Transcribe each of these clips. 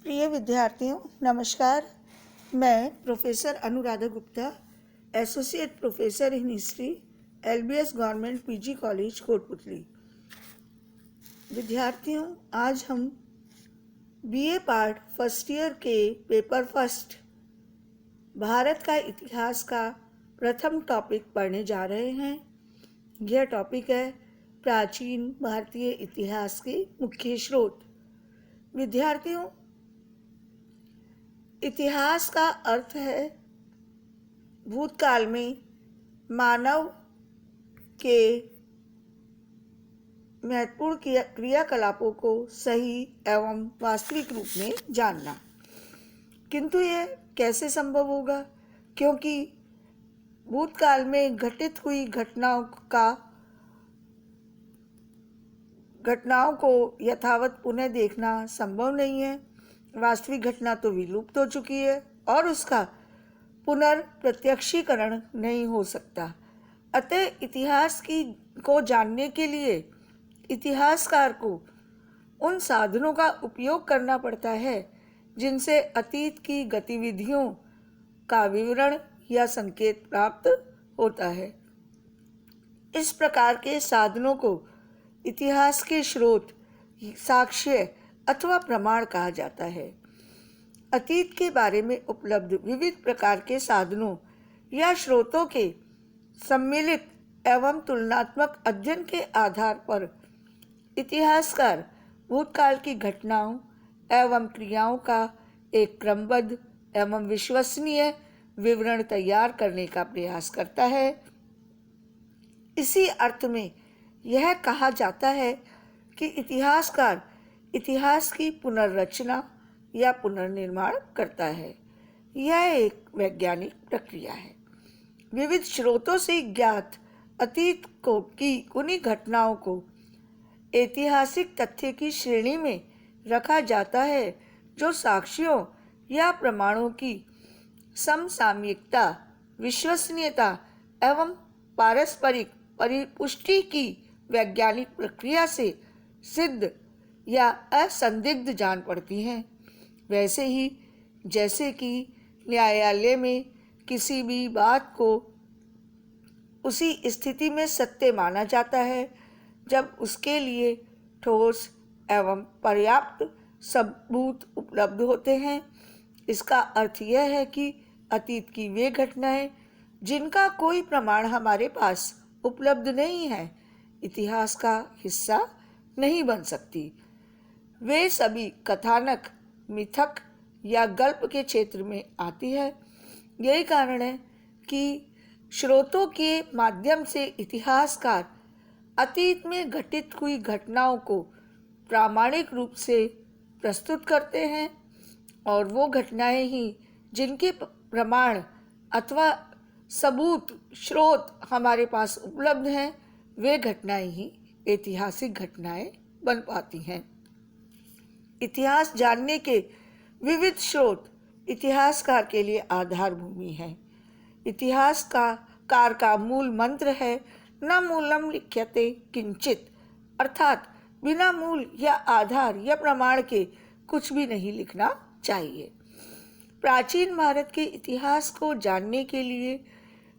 प्रिय विद्यार्थियों, नमस्कार। मैं professor Anuradha Gupta, associate professor in history, LBS government PG college Kotputli. विद्यार्थियों, आज हम बीए पार्ट फर्स्ट ईयर के पेपर फर्स्ट भारत का इतिहास का प्रथम टॉपिक पढ़ने जा रहे हैं। यह टॉपिक है प्राचीन भारतीय इतिहास के मुख्य स्रोत। विद्यार्थियों, इतिहास का अर्थ है भूतकाल में मानव के महत्वपूर्ण क्रियाकलापों को सही एवं वास्तविक रूप में जानना। किंतु यह कैसे संभव होगा, क्योंकि भूतकाल में घटित हुई घटनाओं को यथावत पुनः देखना संभव नहीं है। वास्तविक घटना तो विलुप्त हो चुकी है और उसका पुनर्प्रत्यक्षीकरण नहीं हो सकता। अतः इतिहास को जानने के लिए इतिहासकार को उन साधनों का उपयोग करना पड़ता है जिनसे अतीत की गतिविधियों का विवरण या संकेत प्राप्त होता है। इस प्रकार के साधनों को इतिहास के स्रोत, साक्ष्य अथवा प्रमाण कहा जाता है। अतीत के बारे में उपलब्ध विविध प्रकार के साधनों या स्रोतों के सम्मिलित एवं तुलनात्मक अध्ययन के आधार पर इतिहासकार भूतकाल की घटनाओं एवं क्रियाओं का एक क्रमबद्ध एवं विश्वसनीय विवरण तैयार करने का प्रयास करता है। इसी अर्थ में यह कहा जाता है कि इतिहासकार इतिहास की पुनर्रचना या पुनर्निर्माण करता है। यह एक वैज्ञानिक प्रक्रिया है। विविध स्रोतों से ज्ञात अतीत की उन्हीं घटनाओं को ऐतिहासिक तथ्य की श्रेणी में रखा जाता है जो साक्ष्यों या प्रमाणों की समसामयिकता, विश्वसनीयता एवं पारस्परिक परिपुष्टि की वैज्ञानिक प्रक्रिया से सिद्ध या असंदिग्ध जान पड़ती हैं। वैसे ही जैसे कि न्यायालय में किसी भी बात को उसी स्थिति में सत्य माना जाता है जब उसके लिए ठोस एवं पर्याप्त सबूत उपलब्ध होते हैं। इसका अर्थ यह है कि अतीत की वे घटनाएं जिनका कोई प्रमाण हमारे पास उपलब्ध नहीं है, इतिहास का हिस्सा नहीं बन सकती। वे सभी कथानक, मिथक या गल्प के क्षेत्र में आती है। यही कारण है कि स्रोतों के माध्यम से इतिहासकार अतीत में घटित हुई घटनाओं को प्रामाणिक रूप से प्रस्तुत करते हैं और वो घटनाएं ही जिनके प्रमाण अथवा सबूत स्रोत हमारे पास उपलब्ध हैं, वे घटनाएं ही ऐतिहासिक घटनाएं बन पाती हैं। इतिहास जानने के विविध स्रोत इतिहासकार के लिए आधार भूमि है। इतिहासकार का मूल मंत्र है न मूलम लिख्यते किंचित, अर्थात बिना मूल या आधार या प्रमाण के कुछ भी नहीं लिखना चाहिए। प्राचीन भारत के इतिहास को जानने के लिए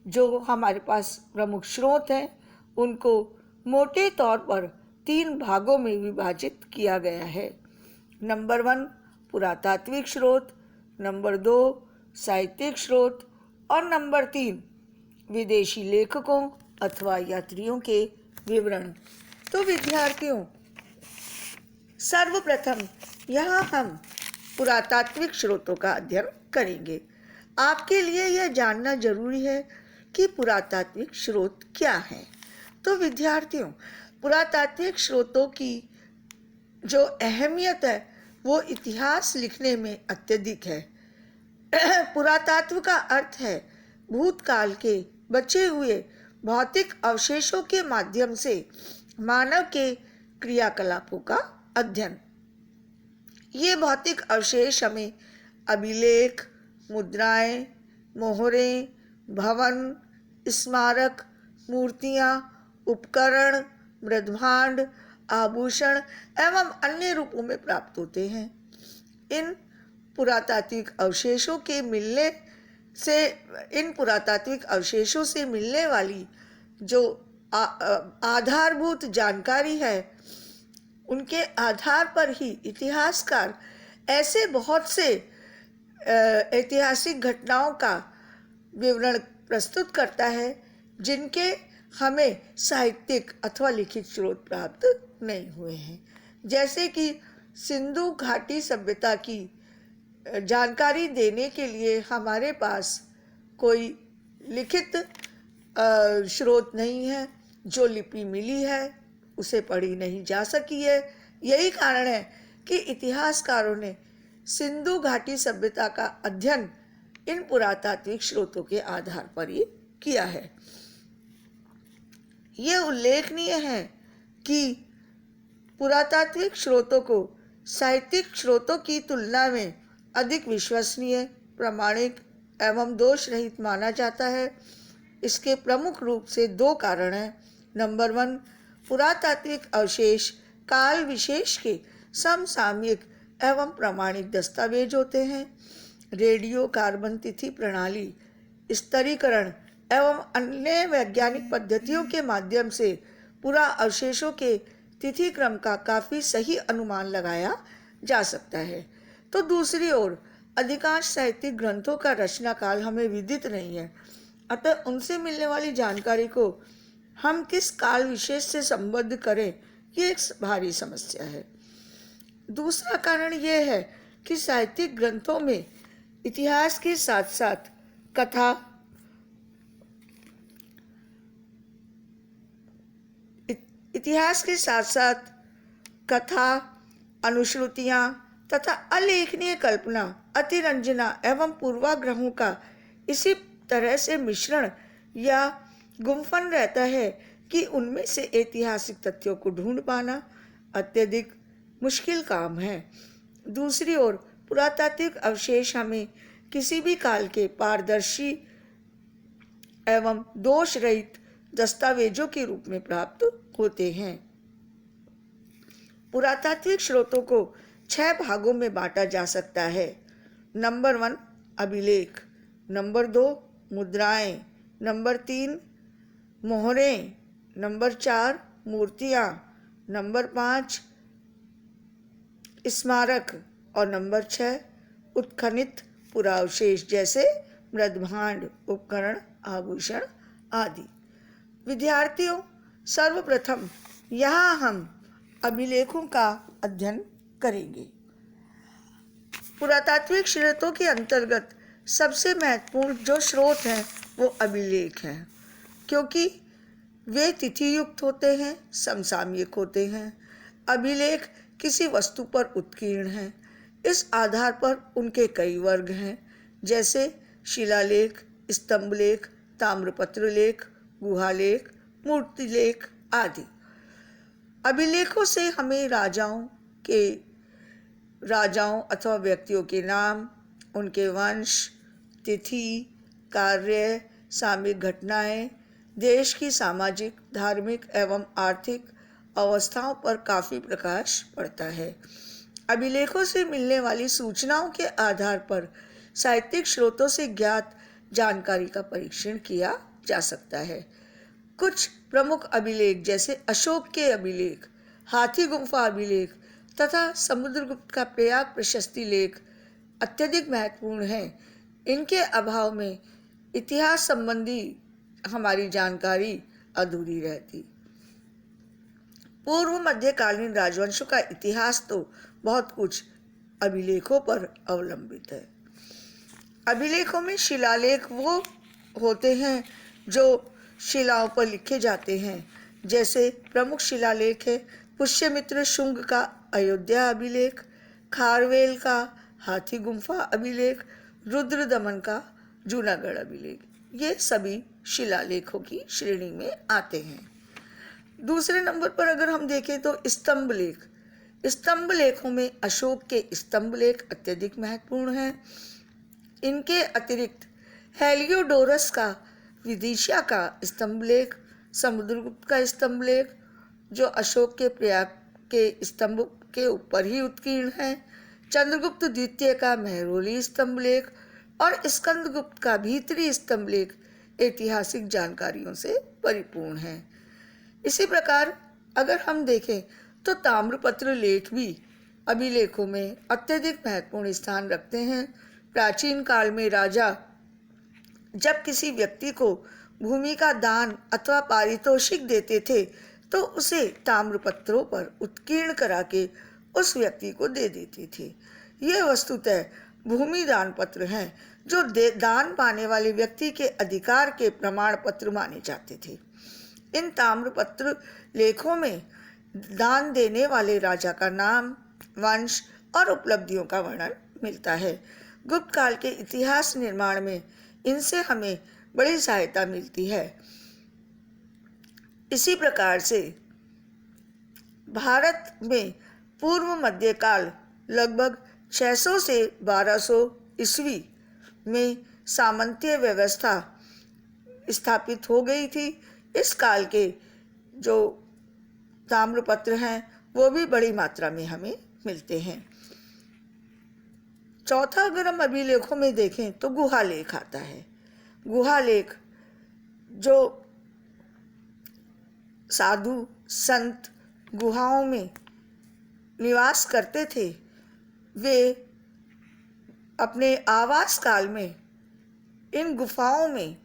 जो हमारे पास प्रमुख स्रोत हैं, उनको मोटे तौर पर 3 भागों में विभाजित किया गया है। नंबर 1 पुरातात्विक स्रोत, नंबर 2 साहित्यिक स्रोत और नंबर 3 विदेशी लेखकों अथवा यात्रियों के विवरण। तो विद्यार्थियों, सर्वप्रथम यहाँ हम पुरातात्विक स्रोतों का अध्ययन करेंगे। आपके लिए यह जानना जरूरी है कि पुरातात्विक स्रोत क्या हैं। तो विद्यार्थियों, पुरातात्विक स्रोतों की जो अहमियत है वो इतिहास लिखने में अत्यधिक है। पुरातत्व का अर्थ है भूतकाल के बचे हुए भौतिक अवशेषों के माध्यम से मानव के क्रियाकलापों का अध्ययन। ये भौतिक अवशेष हमें अभिलेख, मुद्राएं, मोहरें, भवन, स्मारक, मूर्तियां, उपकरण, मृदभांड, आभूषण एवं अन्य रूपों में प्राप्त होते हैं। इन पुरातात्विक अवशेषों के मिलने से, इन पुरातात्विक अवशेषों से मिलने वाली जो आधारभूत जानकारी है, उनके आधार पर ही इतिहासकार ऐसे बहुत से ऐतिहासिक घटनाओं का विवरण प्रस्तुत करता है जिनके हमें साहित्यिक अथवा लिखित स्रोत प्राप्त नहीं हुए हैं। जैसे कि सिंधु घाटी सभ्यता की जानकारी देने के लिए हमारे पास कोई लिखित स्रोत नहीं है, जो लिपि मिली है उसे पढ़ी नहीं जा सकी है। यही कारण है कि इतिहासकारों ने सिंधु घाटी सभ्यता का अध्ययन इन पुरातात्विक स्रोतों के आधार पर ही किया है। यह उल्लेखनीय है कि पुरातात्विक स्रोतों को साहित्यिक स्रोतों की तुलना में अधिक विश्वसनीय, प्रामाणिक एवं दोष रहित माना जाता है। इसके प्रमुख रूप से दो कारण हैं। नंबर 1, पुरातात्विक अवशेष काल विशेष के समसामयिक एवं प्रामाणिक दस्तावेज होते हैं। रेडियो कार्बन तिथि प्रणाली, स्तरीकरण एवं अन्य वैज्ञानिक पद्धतियों के माध्यम से पुरा अवशेषों के तिथि क्रम का काफ़ी सही अनुमान लगाया जा सकता है। तो दूसरी ओर अधिकांश साहित्यिक ग्रंथों का रचना काल हमें विदित नहीं है, अतः उनसे मिलने वाली जानकारी को हम किस काल विशेष से संबद्ध करें, ये एक भारी समस्या है। दूसरा कारण यह है कि साहित्यिक ग्रंथों में इतिहास के साथ साथ कथा, अनुश्रुतियाँ तथा अलेखनीय कल्पना, अतिरंजना एवं पूर्वाग्रहों का इसी तरह से मिश्रण या गुम्फन रहता है कि उनमें से ऐतिहासिक तथ्यों को ढूंढ पाना अत्यधिक मुश्किल काम है। दूसरी ओर पुरातात्विक अवशेष हमें किसी भी काल के पारदर्शी एवं दोष रहित दस्तावेजों के रूप में प्राप्त होते हैं। पुरातात्विक स्रोतों को 6 भागों में बांटा जा सकता है। नंबर 1, अभिलेख। नंबर 2, मुद्राएं। नंबर 3, मोहरें। नंबर 4, मूर्तियाँ। नंबर 5, स्मारक। और नंबर 6, उत्खनित पुरावशेष जैसे मृदभांड, उपकरण, आभूषण आदि। विद्यार्थियों, सर्वप्रथम यहाँ हम अभिलेखों का अध्ययन करेंगे। पुरातात्विक स्रोतों के अंतर्गत सबसे महत्वपूर्ण जो स्रोत हैं वो अभिलेख हैं, क्योंकि वे तिथि युक्त होते हैं, समसामयिक होते हैं। अभिलेख किसी वस्तु पर उत्कीर्ण हैं। इस आधार पर उनके कई वर्ग हैं, जैसे शिलालेख, स्तंभलेख, ताम्रपत्र लेख, गुहालेख, मूर्तिलेख आदि। अभिलेखों से हमें राजाओं अथवा व्यक्तियों के नाम, उनके वंश, तिथि, कार्य, सामयिक घटनाएं, देश की सामाजिक, धार्मिक एवं आर्थिक अवस्थाओं पर काफ़ी प्रकाश पड़ता है। अभिलेखों से मिलने वाली सूचनाओं के आधार पर साहित्यिक स्रोतों से ज्ञात जानकारी का परीक्षण किया जा सकता है। कुछ प्रमुख अभिलेख जैसे अशोक के अभिलेख, हाथी गुम्फा अभिलेख तथा समुद्रगुप्त का प्रयाग प्रशस्ति लेख अत्यधिक महत्वपूर्ण हैं। इनके अभाव में इतिहास संबंधी हमारी जानकारी अधूरी रहती। पूर्व मध्यकालीन राजवंशों का इतिहास तो बहुत कुछ अभिलेखों पर अवलंबित है। अभिलेखों में शिलालेख वो होते हैं जो शिलाओं पर लिखे जाते हैं। जैसे प्रमुख शिलालेख है पुष्यमित्र शुंग का अयोध्या अभिलेख, खारवेल का हाथी गुम्फा अभिलेख, रुद्र दमन का जूनागढ़ अभिलेख। ये सभी शिलालेखों की श्रेणी में आते हैं। दूसरे नंबर पर अगर हम देखें तो स्तंभ लेख। स्तंभ लेखों में अशोक के स्तंभ लेख अत्यधिक महत्वपूर्ण हैं। इनके अतिरिक्त हेलियोडोरस का विदिशा का स्तंभ लेख, समुद्रगुप्त का स्तंभ लेख जो अशोक के प्रयाग के स्तंभ के ऊपर ही उत्कीर्ण है, चंद्रगुप्त द्वितीय का मेहरौली स्तंभलेख और स्कंदगुप्त का भीतरी स्तंभलेख ऐतिहासिक जानकारियों से परिपूर्ण है। इसी प्रकार अगर हम देखें तो ताम्रपत्र लेख भी अभिलेखों में अत्यधिक महत्वपूर्ण स्थान रखते हैं। प्राचीन काल में राजा जब किसी व्यक्ति को भूमि का दान अथवा पारितोषिक देते थे तो उसे ताम्रपत्रों पर उत्कीर्ण करा के उस व्यक्ति को दे देते थे। ये वस्तुतः भूमि दान पत्र हैं जो दान पाने वाले व्यक्ति के अधिकार के प्रमाण पत्र माने जाते थे। इन ताम्रपत्र लेखों में दान देने वाले राजा का नाम, वंश और उपलब्धियों का वर्णन मिलता है। गुप्त काल के इतिहास निर्माण में इनसे हमें बड़ी सहायता मिलती है। इसी प्रकार से भारत में पूर्व मध्यकाल लगभग 600 से 1200 ईस्वी में सामंतीय व्यवस्था स्थापित हो गई थी। इस काल के जो ताम्रपत्र हैं वो भी बड़ी मात्रा में हमें मिलते हैं। चौथा अगर हम अभिलेखों में देखें तो गुहा लेख आता है। गुहा लेख जो साधु संत गुहाओं में निवास करते थे वे अपने आवास काल में इन गुफाओं में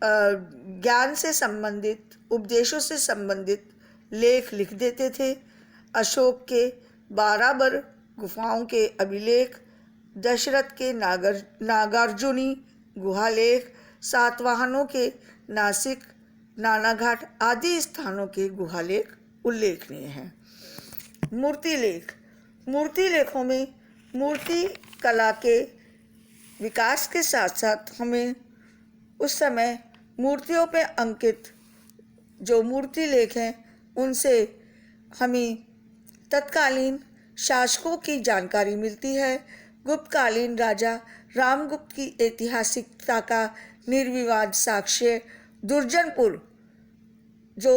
ज्ञान से संबंधित, उपदेशों से संबंधित लेख लिख देते थे। अशोक के 12 बर गुफाओं के अभिलेख, दशरथ के नागार्जुनी गुहालेख, सातवाहनों के नासिक, नानाघाट आदि स्थानों के गुहालेख उल्लेखनीय हैं। मूर्ति लेख, मूर्ति लेखों में मूर्ति कला के विकास के साथ साथ हमें उस समय मूर्तियों पे अंकित जो मूर्ति लेख हैं उनसे हमें तत्कालीन शासकों की जानकारी मिलती है। गुप्तकालीन राजा रामगुप्त की ऐतिहासिकता का निर्विवाद साक्ष्य दुर्जनपुर जो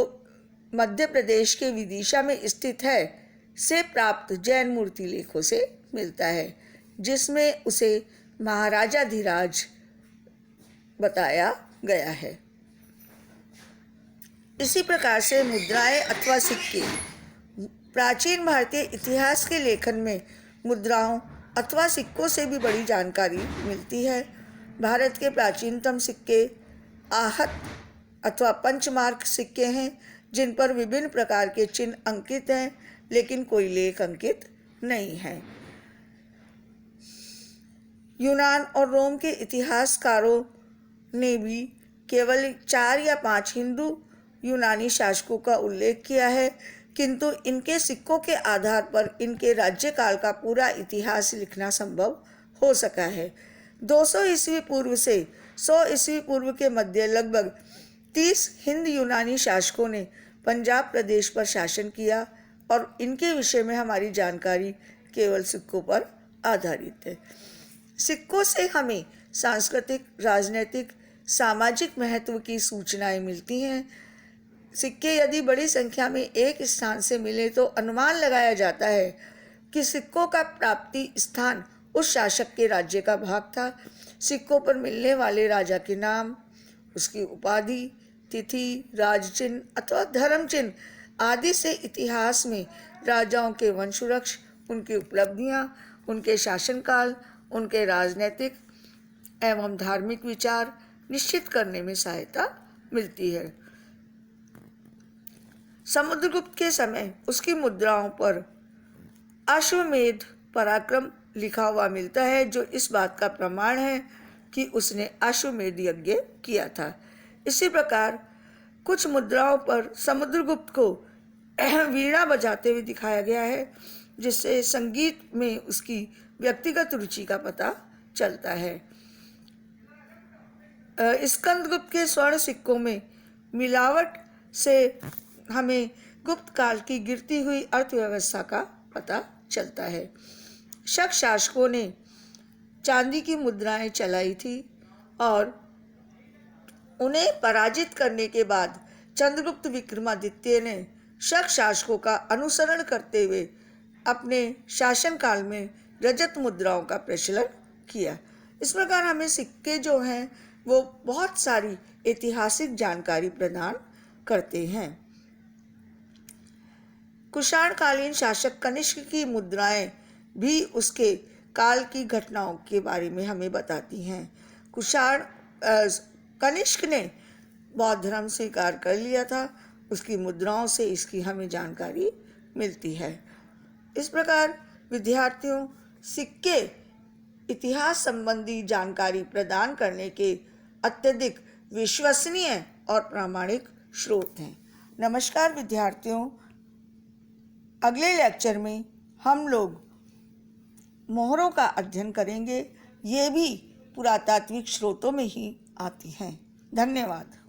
मध्य प्रदेश के विदिशा में स्थित है से प्राप्त जैन मूर्ति लेखों से मिलता है, जिसमें उसे महाराजाधिराज बताया गया है। इसी प्रकार से मुद्राएं अथवा सिक्के, प्राचीन भारतीय इतिहास के लेखन में मुद्राओं अथवा सिक्कों से भी बड़ी जानकारी मिलती है। भारत के प्राचीनतम सिक्के आहत अथवा पंचमार्क सिक्के हैं जिन पर विभिन्न प्रकार के चिन्ह अंकित हैं लेकिन कोई लेख अंकित नहीं है। यूनान और रोम के इतिहासकारों ने भी केवल 4 या 5 हिंदू यूनानी शासकों का उल्लेख किया है, किंतु इनके सिक्कों के आधार पर इनके राज्यकाल का पूरा इतिहास लिखना संभव हो सका है। 200 ईस्वी पूर्व से 100 ईस्वी पूर्व के मध्य लगभग 30 हिंद यूनानी शासकों ने पंजाब प्रदेश पर शासन किया और इनके विषय में हमारी जानकारी केवल सिक्कों पर आधारित है। सिक्कों से हमें सांस्कृतिक, राजनीतिक, सामाजिक महत्व की सूचनाएं मिलती हैं। सिक्के यदि बड़ी संख्या में एक स्थान से मिले तो अनुमान लगाया जाता है कि सिक्कों का प्राप्ति स्थान उस शासक के राज्य का भाग था। सिक्कों पर मिलने वाले राजा के नाम, उसकी उपाधि, तिथि, राजचिन्ह अथवा धर्म चिन्ह आदि से इतिहास में राजाओं के वंशवृक्ष, उनकी उपलब्धियां, उनके शासनकाल, उनके राजनीतिक एवं धार्मिक विचार निश्चित करने में सहायता मिलती है। समुद्रगुप्त के समय उसकी मुद्राओं पर अश्वमेध पराक्रम लिखा हुआ मिलता है, जो इस बात का प्रमाण है कि उसने अश्वमेध यज्ञ किया था। इसी प्रकार कुछ मुद्राओं पर समुद्रगुप्त को वीणा बजाते हुए दिखाया गया है, जिससे संगीत में उसकी व्यक्तिगत रुचि का पता चलता है। स्कंदगुप्त के स्वर्ण सिक्कों में मिलावट से हमें गुप्त काल की गिरती हुई अर्थव्यवस्था का पता चलता है। शक शासकों ने चांदी की मुद्राएं चलाई थी और उन्हें पराजित करने के बाद चंद्रगुप्त विक्रमादित्य ने शक शासकों का अनुसरण करते हुए अपने शासनकाल में रजत मुद्राओं का प्रचलन किया। इस प्रकार हमें सिक्के जो हैं वो बहुत सारी ऐतिहासिक जानकारी प्रदान करते हैं। कुषाणकालीन शासक कनिष्क की मुद्राएं भी उसके काल की घटनाओं के बारे में हमें बताती हैं। कनिष्क ने बौद्ध धर्म स्वीकार कर लिया था, उसकी मुद्राओं से इसकी हमें जानकारी मिलती है। इस प्रकार विद्यार्थियों, सिक्के इतिहास संबंधी जानकारी प्रदान करने के अत्यधिक विश्वसनीय और प्रामाणिक स्रोत हैं। नमस्कार विद्यार्थियों, अगले लेक्चर में हम लोग मोहरों का अध्ययन करेंगे। ये भी पुरातात्विक स्रोतों में ही आती हैं। धन्यवाद।